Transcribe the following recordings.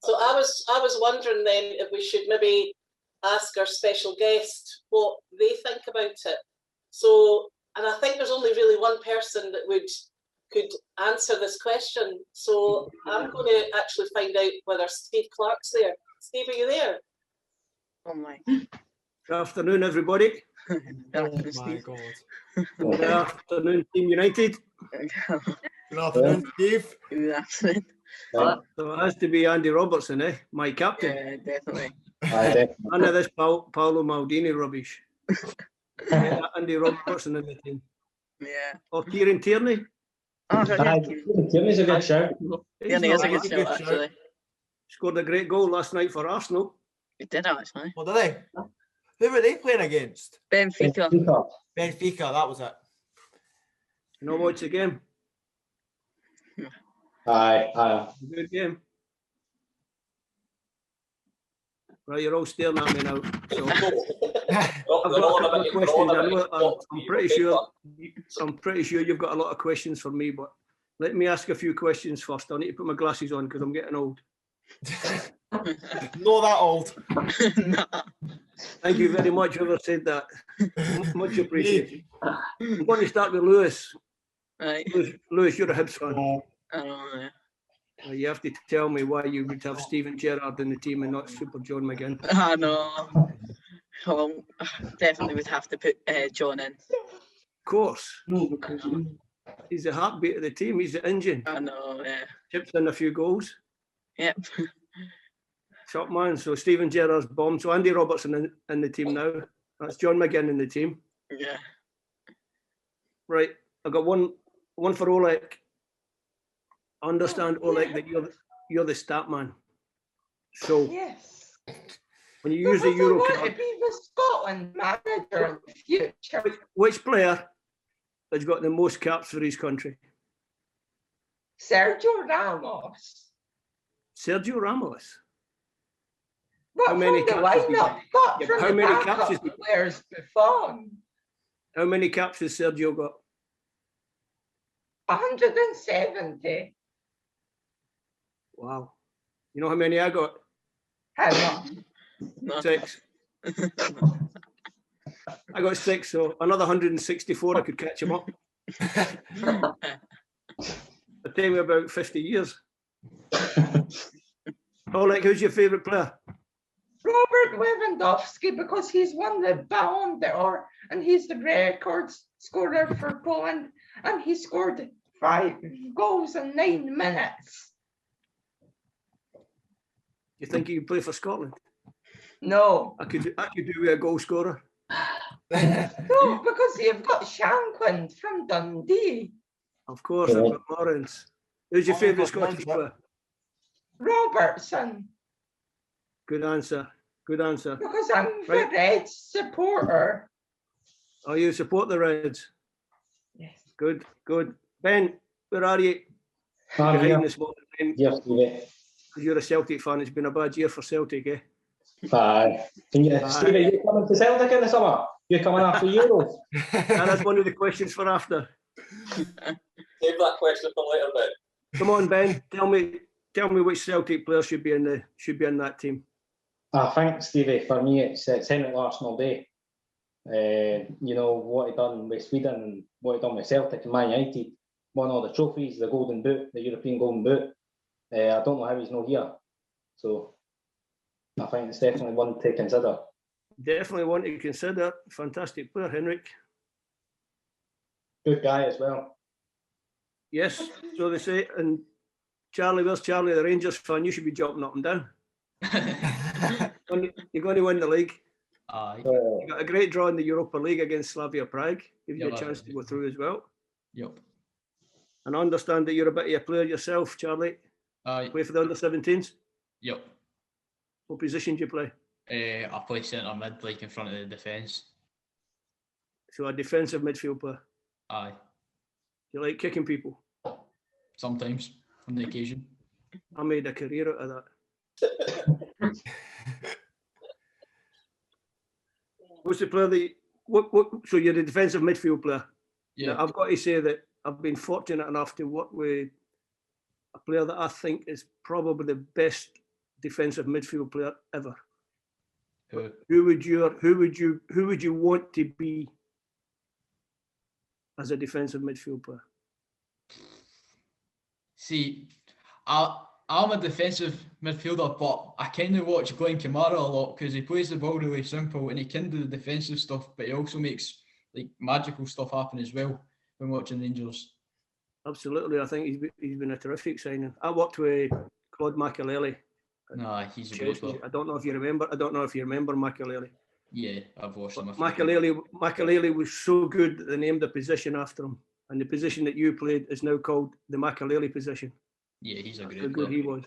So I was wondering then if we should maybe ask our special guest what they think about it. So, and I think there's only really one person that could answer this question. So I'm going to actually find out whether Steve Clarke's there. Steve, are you there? Oh my. Good afternoon, everybody. Oh my God. Good afternoon, Team United. Good afternoon, Steve. Good afternoon. So it has to be Andy Robertson, my captain. Yeah, definitely. None of this Paolo Maldini rubbish. Andy Robertson in the team. Yeah. Or Kieran Tierney. Oh, yeah. Tierney's a good shout. Tierney is a good He's a shout, good shout. actually. Scored a great goal last night for Arsenal. He did, actually. What did they? Who were they playing against? Benfica. Benfica, that was it. You know what's the game? Aye. Good game. Right, you're all staring at me now. So I've got a couple of questions. I'm pretty sure you've got a lot of questions for me, but let me ask a few questions first. I need to put my glasses on because I'm getting old. Not that old. Nah. Thank you very much, whoever said that. Much appreciated. I'm going to start with Lewis. Right. Lewis, you're a Hibs fan. I don't know. You have to tell me why you would have Steven Gerrard in the team and not Super John McGinn. I know. Well, definitely would have to put John in. Of course. He's the heartbeat of the team. He's the engine. I know, yeah. Chips in a few goals. Yep. Top man. So Steven Gerrard's bomb. So Andy Robertson in the team now. That's John McGinn in the team. Yeah. Right. I got one for Oleg. I understand, Oleg, that you're the stat man. So yes, when you use the Euro I want card, to be the Scotland manager in the future. which player has got the most caps for his country? Sergio Ramos. Sergio Ramos. But How many from the caps has he lineup, got? but Yeah, from but how the many caps backup has he got? players Buffon. How many caps has Sergio got? 170. Wow. You know how many I got? How much? No. 6. I got 6, so another 164 I could catch him up. It'll take me about 50 years. Oleg, who's your favourite player? Robert Lewandowski, because he's won the Ballon d'Or and he's the record scorer for Poland, and he scored 5 goals in 9 minutes. You think he could play for Scotland? No, I could do with a goal scorer. no, because you've got Shankland from Dundee. Of course, I've got Lawrence. Who's your Oh, favourite I've got Scottish Lawrence, player? Robertson, Good answer. Good answer. because I'm Right. the Reds supporter. Oh, you support the Reds? Yes. Good, good. Ben, where are you? I'm Behind here. this morning, Ben, Yes, Stevie. 'cause you're a Celtic fan. It's been a bad year for Celtic, eh? Aye. Stevie, you coming to Celtic in the summer? You coming after Euros? That's one of the questions for after. Save that question for later, Ben. Come on, Ben. Tell me which Celtic player should be in that team. I think, Stevie, for me, it's Henrik Larsson Day. You know, what he done with Sweden and what he done with Celtic and Man United. Won all the trophies, the Golden Boot, the European Golden Boot. I don't know how he's not here. So I think it's definitely one to consider. Definitely one to consider. Fantastic player, Henrik. Good guy as well. Yes, so they say. And Charlie, where's Charlie, the Rangers fan? You should be jumping up and down. You're going to win the league. Aye. You got a great draw in the Europa League against Slavia Prague. Give you Yeah, a chance that to is. go through as well. Yep. And I understand that you're a bit of a player yourself, Charlie. Aye. Play for the under-17s. Yep. What position do you play? I play centre mid, like in front of the defence. So a defensive midfield player. Aye. You like kicking people? Sometimes, on the occasion. I made a career out of that. What's the player that so you're the defensive midfield player? Yeah. Now, I've got to say that I've been fortunate enough to work with a player that I think is probably the best defensive midfield player ever? Who? Who would you want to be as a defensive midfield player? See, I'm a defensive midfielder, but I kind of watch Glenn Kamara a lot because he plays the ball really simple and he can do the defensive stuff, but he also makes like magical stuff happen as well when watching Rangers. Absolutely, I think he's been a terrific signing. I worked with Claude Makelele. Nah, he's a great player. I don't know if you remember. Makelele. Yeah, I've watched him. Makelele was so good that they named a position after him, and the position that you played is now called the Makelele position. Yeah, he's a That's great how good player. he was.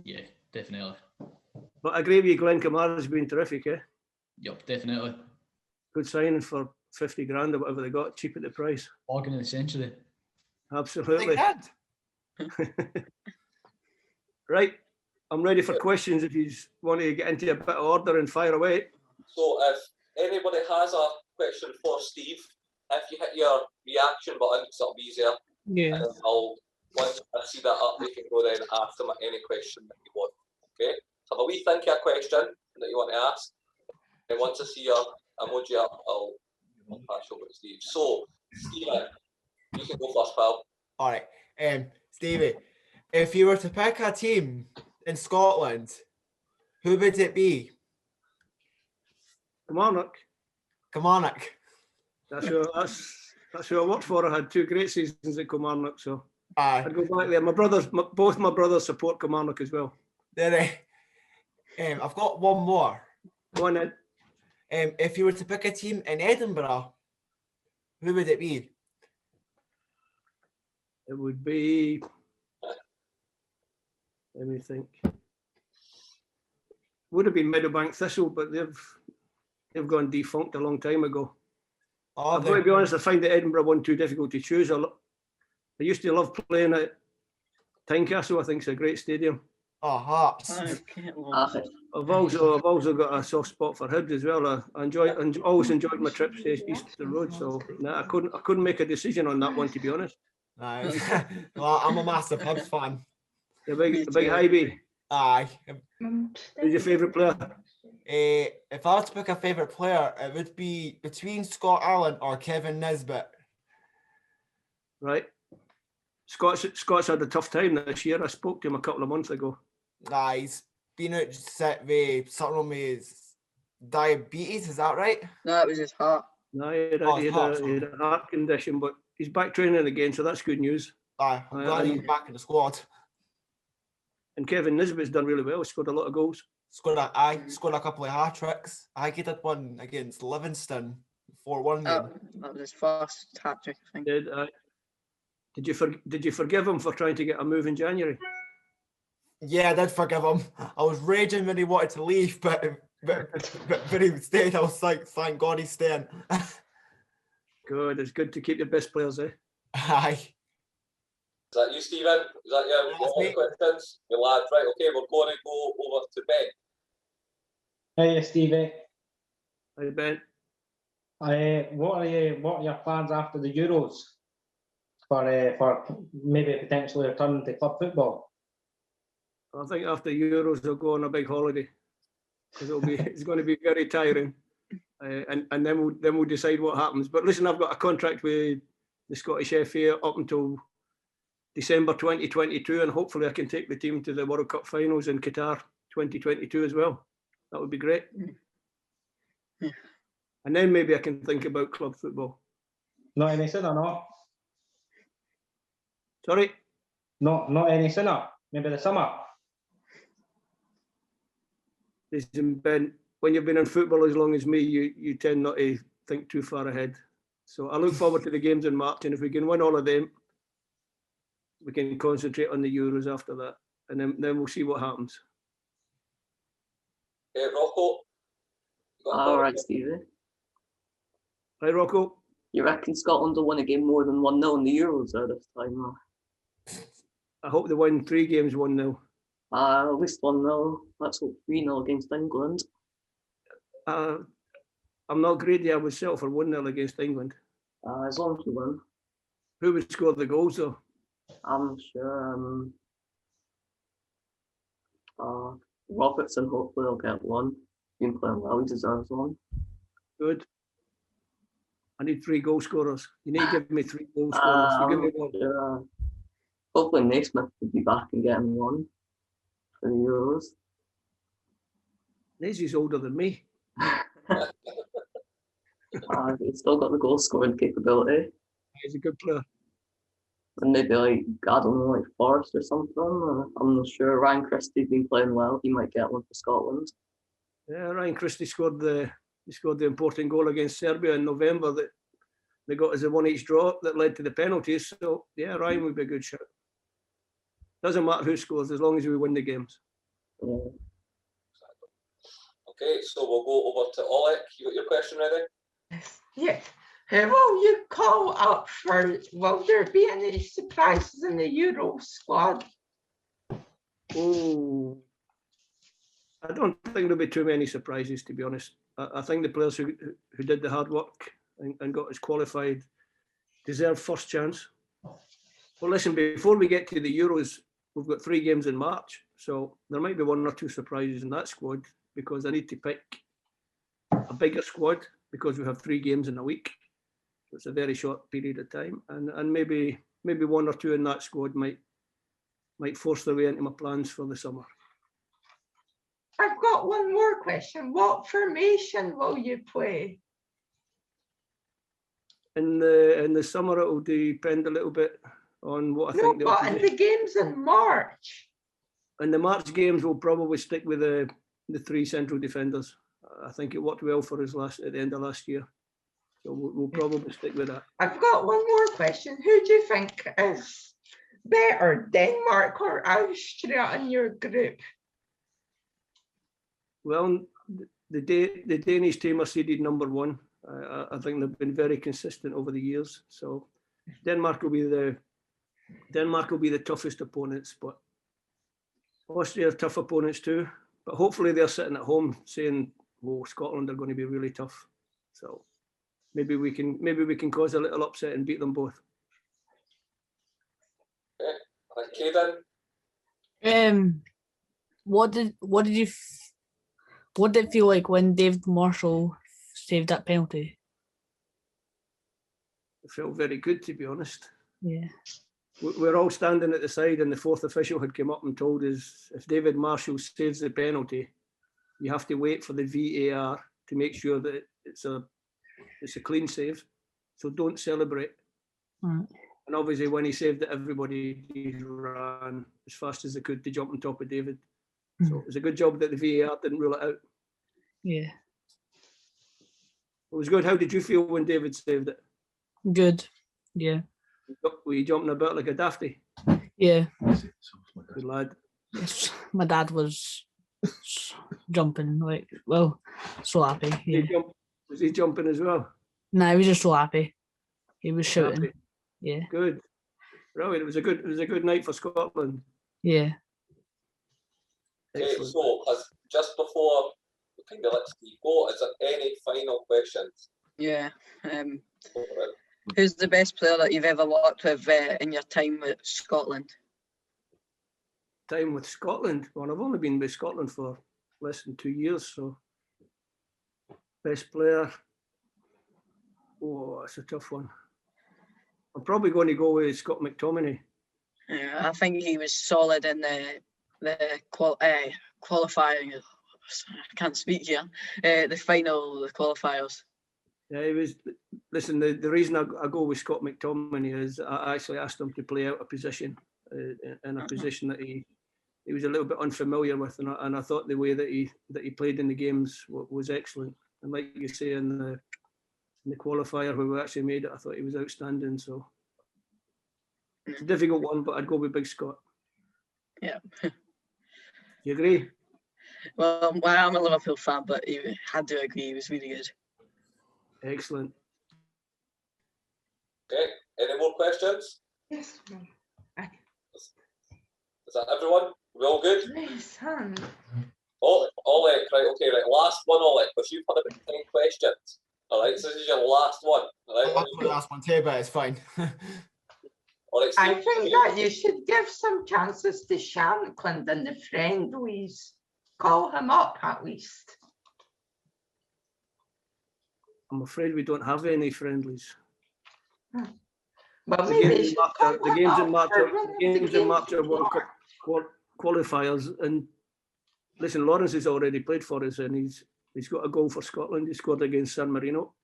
Yeah, definitely. But I agree with you, Glenn Kamara's been terrific, eh? Yup, definitely. Good signing for 50 grand or whatever they got, cheap at the price. Organ of the century. Absolutely. They did. Right, I'm ready for questions if you want to get into a bit of order and fire away. So if anybody has a question for Steve, if you hit your reaction button, because it'll be easier, Yeah. and then once I see that up, you can go then and ask them any question that you want. Okay? So have a wee think of a question that you want to ask. And once I see your emoji up, I'll pass over to Steve. So, Stephen, you can go first, pal. All right. Stevie, if you were to pick a team in Scotland, who would it be? Kilmarnock. Kilmarnock. That's who I worked for. I had 2 great seasons at Kilmarnock, so Aye. I'd go back there. Both my brothers support Kilmarnock as well. There. I've got one more. Go on then. If you were to pick a team in Edinburgh, who would it be? It would be. Let me think. Would have been Meadowbank Thistle, but they've gone defunct a long time ago. Oh, I've got to be honest, I find the Edinburgh one too difficult to choose. I used to love playing at Tynecastle. I think it's a great stadium. Oh, Hearts. I've also got a soft spot for Hibs as well. I always enjoyed my trips to Easter Road, so I couldn't make a decision on that one, to be honest. Nice. Well, I'm a massive Hibs fan. The big Ivy. Aye. Who's your favourite player? If I was to pick a favourite player, it would be between Scott Allen or Kevin Nisbet. Right. Scott's had a tough time this year. I spoke to him a couple of months ago. Nah, he's been out sick with something wrong with his diabetes, is that right? No, it was his heart. No, he had a heart condition, but he's back training again, so that's good news. Aye, I'm glad he's back in the squad. And Kevin Nisbet's done really well. He scored a lot of goals. Scored a couple of hat-tricks. I think he did one against Livingston 4-1 game. That was his first hat trick, I think. Did you forgive him for trying to get a move in January? Yeah, I did forgive him. I was raging when he wanted to leave, but when he stayed, I was like, thank God he's staying. Good. It's good to keep your best players, eh? Aye. Is that you, Stephen? Is that your questions? Your lad, right? Okay, we're going to go over to Ben. Hey, Stevie. Hey, Ben. What are your plans after the Euros for maybe potentially returning to club football? I think after Euros, I'll go on a big holiday because it's going to be very tiring, and then we'll decide what happens. But listen, I've got a contract with the Scottish FA up until December 2022, and hopefully I can take the team to the World Cup finals in Qatar 2022 as well. That would be great. Yeah. And then maybe I can think about club football. Not any sooner, no? Sorry? Not any sooner. Maybe the summer. Listen, Ben, when you've been in football as long as me, you tend not to think too far ahead. So I look forward to the games in March, and if we can win all of them, we can concentrate on the Euros after that, and then we'll see what happens. Rocco? All right, Stevie. Hi, Rocco. You reckon Scotland will win a game more than 1-0 in the Euros this time? I hope they win 3 games 1-0. At least 1-0. Let's hope 3-0 against England. I'm not greedy. I would settle for 1-0 against England. As long as we win. Who would score the goals, though? I'm sure. Robertson, hopefully he'll get one. Been playing well, he deserves one. Good. I need 3 goal scorers. You need to give me 3 goal scorers. You give me one. Yeah. Hopefully Naismith will be back and getting one for the Euros. Naismith's older than me. He's still got the goal scoring capability. He's a good player. And maybe like, I don't know, like Forrest or something. I'm not sure. Ryan Christie's been playing well. He might get one for Scotland. Yeah, Ryan Christie scored the important goal against Serbia in November that they got as a 1-1 draw that led to the penalties. So yeah, Ryan would be a good shot. Doesn't matter who scores as long as we win the games. Yeah. Okay, so we'll go over to Oleg. You got your question ready? Yeah. Will you call up for, will there be any surprises in the Euro squad? Oh, I don't think there'll be too many surprises, to be honest. I think the players who did the hard work and got us qualified deserve first chance. Well, listen, before we get to the Euros, we've got 3 games in March, so there might be 1 or 2 surprises in that squad because I need to pick a bigger squad because we have 3 games in a week. So it's a very short period of time, and maybe 1 or 2 in that squad might force their way into my plans for the summer. I've got one more question. What formation will you play? In the summer, it will depend a little bit on what I think. But in the games in March. In the March games, we'll probably stick with the 3 central defenders. I think it worked well for us at the end of last year. So we'll probably stick with that. I've got one more question. Who do you think is better, Denmark or Austria in your group? Well, the Danish team are seeded number 1. I think they've been very consistent over the years. So Denmark will be the toughest opponents, but Austria are tough opponents too. But hopefully they're sitting at home saying, "Oh, Scotland are going to be really tough." So maybe we can cause a little upset and beat them both. Okay, Caden. What did it feel like when David Marshall saved that penalty? It felt very good, to be honest. Yeah. We're all standing at the side, and the 4th official had come up and told us if David Marshall saves the penalty, you have to wait for the VAR to make sure that it's a clean save. So don't celebrate. Right. And obviously, when he saved it, everybody ran as fast as they could to jump on top of David. So it was a good job that the VAR didn't rule it out. Yeah. It was good. How did you feel when David saved it? Good. Yeah. Were you jumping about like a dafty? Yeah. Good lad. Yes. My dad was jumping so happy. Yeah. Was he jumping as well? No, he was just so happy. He was shouting. Happy. Yeah. Good. Brilliant. It was a good night for Scotland. Yeah. Okay, so just before we kind of let Steve go, is there any final questions? Yeah. Who's the best player that you've ever worked with in your time with Scotland? Time with Scotland? Well, I've only been with Scotland for less than 2 years, so best player. Oh, that's a tough one. I'm probably going to go with Scott McTominay. Yeah, I think he was solid in the qualifying. I can't speak here. The final, the qualifiers. Yeah, he was. Listen, the reason I go with Scott McTominay is I actually asked him to play out a position in a position that he was a little bit unfamiliar with, and I thought the way that he played in the games was excellent. And like you say, in the qualifier where we actually made it, I thought he was outstanding. So it's a difficult one, but I'd go with Big Scott. Yeah. Do you agree? Well, I'm a Liverpool fan, but I had to agree. He was really good. Excellent. Okay, any more questions? Yes. Is that everyone? We all good? Nice hand. Oleg, right, okay, right. Last one, Oleg, because you've had about 10 questions. All right, so this is your last one. All right, I'll do the last one too, but it's fine. all right, I think that you should give some chances to Shankland and the friendlies. call him up at least? I'm afraid we don't have any friendlies. But The maybe games you in should March call are- the him games in up March for are- one of the the games in March are games World you Cup qualifiers, and listen, Lawrence has already played for us, and he's got a goal for Scotland. He scored against San Marino.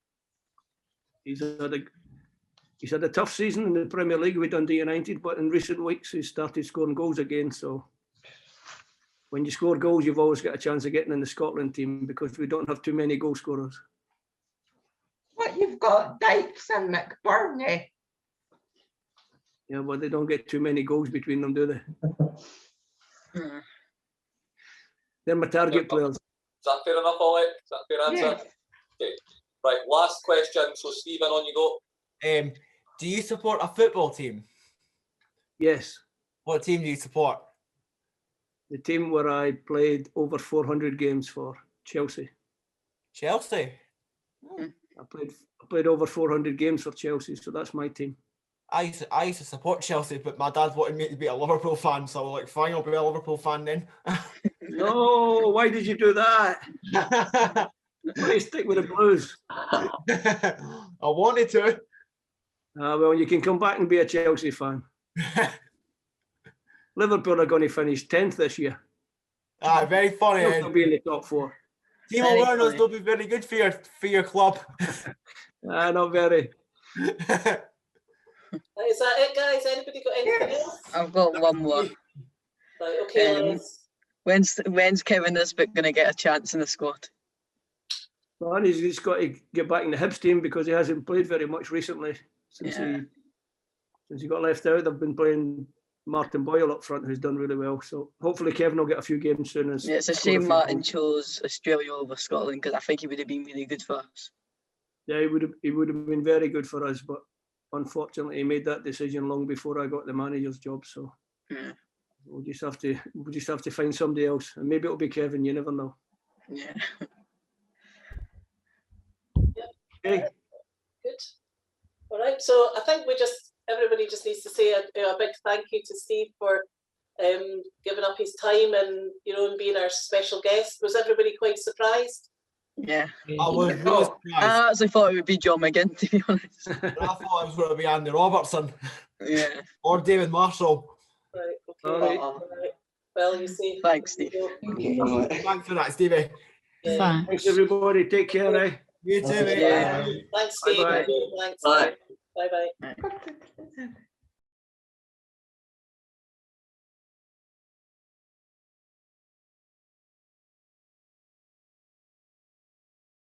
He's had a tough season in the Premier League with Dundee United, but in recent weeks he's started scoring goals again. So when you score goals, you've always got a chance of getting in the Scotland team because we don't have too many goal scorers. But you've got Dykes and McBurney. Yeah, but they don't get too many goals between them, do they? They're my target players. Is that fair enough, Ollie? Is that a fair answer? Yes. Okay. Right, last question. So, Stephen, on you go. Do you support a football team? Yes. What team do you support? The team where I played over 400 games for, Chelsea. Chelsea? I played over 400 games for Chelsea, so that's my team. I used to support Chelsea, but my dad wanted me to be a Liverpool fan, so I was like, fine, I'll be a Liverpool fan then. No, why did you do that? Why stick with the Blues? I wanted to. Well, you can come back and be a Chelsea fan. Liverpool are going to finish 10th this year. Very funny. They'll be in the top 4. Timo Werner's will be very good for your club. Not very. Is that it, guys? Anybody got anything else? I've got one more. Right, okay, Les. When's Kevin Nisbet going to get a chance in the squad? Well, he's got to get back in the Hibs team because he hasn't played very much recently since he got left out. They've been playing Martin Boyle up front, who's done really well. So hopefully Kevin will get a few games soon. Yeah, it's a shame Martin chose Australia over Scotland because I think he would have been really good for us. Yeah, he would have been very good for us, but unfortunately he made that decision long before I got the manager's job. So we'll just have to find somebody else, and maybe it'll be Kevin. You never know. Yeah. Okay. Good. All right. So I think everybody just needs to say a big thank you to Steve for giving up his time and and being our special guest. Was everybody quite surprised? Yeah. I was really surprised. I actually thought it would be John McGinn, to be honest. I thought it was going to be Andy Robertson. Yeah. Or David Marshall. Right. Okay. All right. Well, you see. Thanks, Steve. Thanks for that, Stevie. Yeah. Thanks, everybody. Take care, eh? You too, mate. Thanks, Steve. Bye-bye. Thanks. Bye. Bye. Bye.